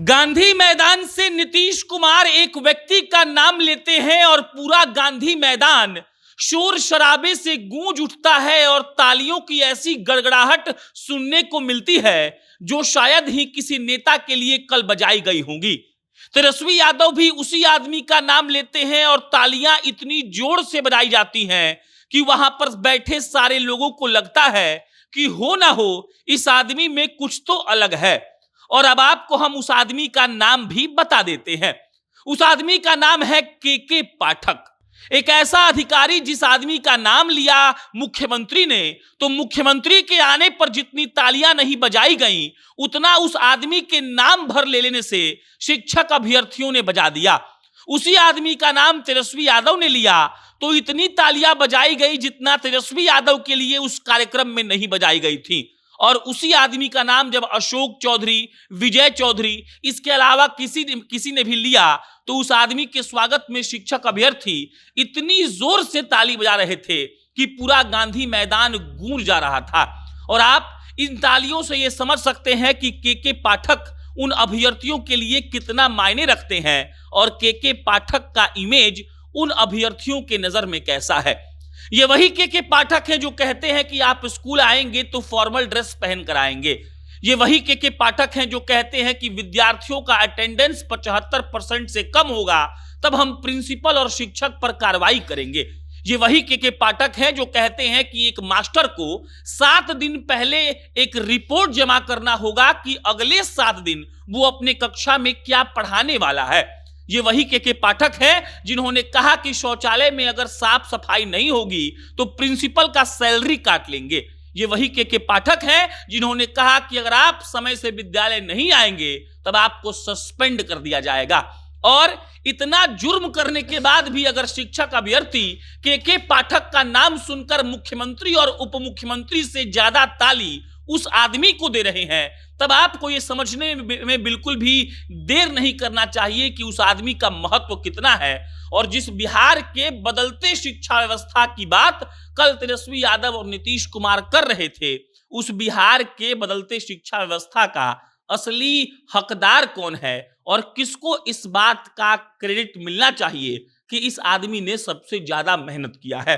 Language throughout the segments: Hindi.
गांधी मैदान से नीतीश कुमार एक व्यक्ति का नाम लेते हैं और पूरा गांधी मैदान शोर शराबे से गूंज उठता है और तालियों की ऐसी गड़गड़ाहट सुनने को मिलती है जो शायद ही किसी नेता के लिए कल बजाई गई होंगी। तेजस्वी यादव भी उसी आदमी का नाम लेते हैं और तालियां इतनी जोर से बजाई जाती हैं कि वहां पर बैठे सारे लोगों को लगता है कि हो ना हो इस आदमी में कुछ तो अलग है। और अब आपको हम उस आदमी का नाम भी बता देते हैं। उस आदमी का नाम है के पाठक, एक ऐसा अधिकारी जिस आदमी का नाम लिया मुख्यमंत्री ने तो मुख्यमंत्री के आने पर जितनी तालियां नहीं बजाई गईं उतना उस आदमी के नाम भर ले लेने से शिक्षक अभ्यर्थियों ने बजा दिया। उसी आदमी का नाम तेजस्वी यादव ने लिया तो इतनी तालियां बजाई गई जितना तेजस्वी यादव के लिए उस कार्यक्रम में नहीं बजाई गई थी। और उसी आदमी का नाम जब अशोक चौधरी, विजय चौधरी, इसके अलावा किसी ने भी लिया तो उस आदमी के स्वागत में शिक्षक अभ्यर्थी इतनी जोर से ताली बजा रहे थे कि पूरा गांधी मैदान गूंज जा रहा था। और आप इन तालियों से यह समझ सकते हैं कि के पाठक उन अभ्यर्थियों के लिए कितना मायने रखते हैं और के पाठक का इमेज उन अभ्यर्थियों के नजर में कैसा है। ये वही के पाठक हैं जो कहते हैं कि आप स्कूल आएंगे तो फॉर्मल ड्रेस पहन कर आएंगे। ये वही के पाठक हैं जो कहते हैं कि विद्यार्थियों का अटेंडेंस 75% से कम होगा तब हम प्रिंसिपल और शिक्षक पर कार्रवाई करेंगे। ये वही के पाठक हैं जो कहते हैं कि एक मास्टर को 7 दिन पहले एक रिपोर्ट जमा करना होगा कि अगले 7 दिन वो अपने कक्षा में क्या पढ़ाने वाला है। ये वही के पाठक हैं जिन्होंने कहा कि शौचालय में अगर साफ सफाई नहीं होगी तो प्रिंसिपल का सैलरी काट लेंगे। ये वही के पाठक हैं जिन्होंने कहा कि अगर आप समय से विद्यालय नहीं आएंगे तब आपको सस्पेंड कर दिया जाएगा। और इतना जुर्म करने के बाद भी अगर शिक्षक अभ्यर्थी के पाठक का नाम सुनकर मुख्यमंत्री और उप मुख्यमंत्री से ज्यादा ताली उस आदमी को दे रहे हैं तब आपको यह समझने में बिल्कुल भी देर नहीं करना चाहिए कि उस आदमी का महत्व कितना है। और जिस बिहार के बदलते शिक्षा व्यवस्था की बात कल तेजस्वी यादव और नीतीश कुमार कर रहे थे, उस बिहार के बदलते शिक्षा व्यवस्था का असली हकदार कौन है और किसको इस बात का क्रेडिट मिलना चाहिए कि इस आदमी ने सबसे ज्यादा मेहनत किया है।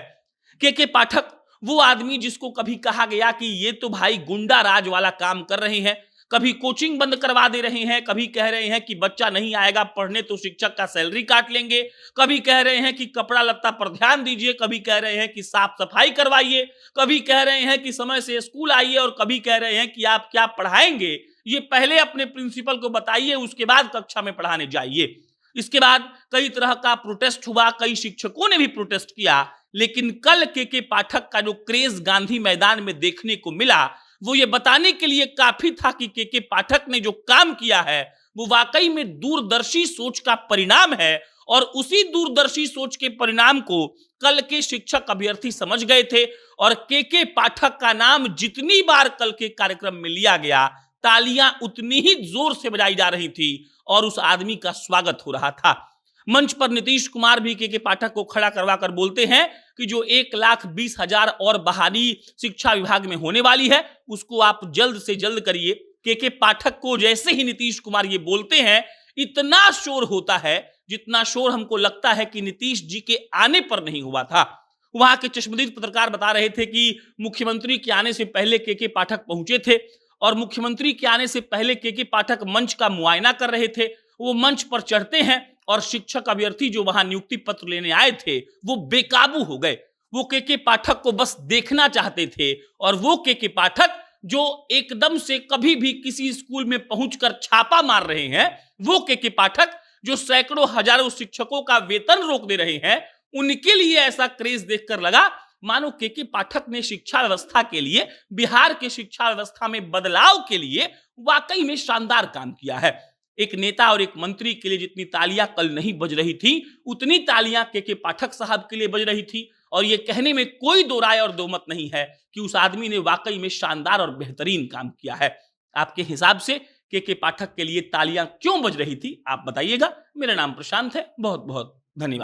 के पाठक वो आदमी जिसको कभी कहा गया कि ये तो भाई गुंडा राज वाला काम कर रहे हैं, कभी कोचिंग बंद करवा दे रहे हैं, कभी कह रहे हैं कि बच्चा नहीं आएगा पढ़ने तो शिक्षक का सैलरी काट लेंगे, कभी कह रहे हैं कि कपड़ा लत्ता पर ध्यान दीजिए, कभी कह रहे हैं कि साफ सफाई करवाइए, कभी कह रहे हैं कि समय से स्कूल आइए और कभी कह रहे हैं कि आप क्या पढ़ाएंगे ये पहले अपने प्रिंसिपल को बताइए उसके बाद कक्षा में पढ़ाने जाइए। इसके बाद कई तरह का प्रोटेस्ट हुआ, कई शिक्षकों ने भी प्रोटेस्ट किया, लेकिन कल के पाठक का जो क्रेज गांधी मैदान में देखने को मिला वो ये बताने के लिए काफी था कि के पाठक ने जो काम किया है वो वाकई में दूरदर्शी सोच का परिणाम है। और उसी दूरदर्शी सोच के परिणाम को कल के शिक्षक अभ्यर्थी समझ गए थे और के पाठक का नाम जितनी बार कल के कार्यक्रम में लिया गया तालियां उतनी ही जोर से बजाई जा रही थी और उस आदमी का स्वागत हो रहा था। मंच पर नीतीश कुमार भी के पाठक को खड़ा करवा कर बोलते हैं कि जो 1,20,000 और बहाली शिक्षा विभाग में होने वाली है उसको आप जल्द से जल्द करिए। के पाठक को जैसे ही नीतीश कुमार ये बोलते हैं इतना शोर होता है जितना शोर हमको लगता है कि नीतीश जी के आने पर नहीं हुआ था। वहां के चश्मदीद पत्रकार बता रहे थे कि मुख्यमंत्री के आने से पहले के पाठक पहुंचे थे और मुख्यमंत्री के आने से पहले के पाठक मंच का मुआयना कर रहे थे। वो मंच पर चढ़ते हैं और शिक्षक अभ्यर्थी जो वहां नियुक्ति पत्र लेने आए थे वो बेकाबू हो गए। वो के पाठक को बस देखना चाहते थे और वो के पाठक जो एकदम से कभी भी किसी स्कूल में पहुंचकर छापा मार रहे हैं, वो के पाठक जो सैकड़ों हजारों शिक्षकों का वेतन रोक दे रहे हैं, उनके लिए ऐसा क्रेज देखकर लगा मानो के पाठक ने शिक्षा व्यवस्था के लिए, बिहार के शिक्षा व्यवस्था में बदलाव के लिए वाकई में शानदार काम किया है। एक नेता और एक मंत्री के लिए जितनी तालियां कल नहीं बज रही थी उतनी तालियां के पाठक साहब के लिए बज रही थी। और ये कहने में कोई दो राय और दो मत नहीं है कि उस आदमी ने वाकई में शानदार और बेहतरीन काम किया है। आपके हिसाब से के पाठक के लिए तालियां क्यों बज रही थी आप बताइएगा। मेरा नाम प्रशांत है, बहुत बहुत धन्यवाद।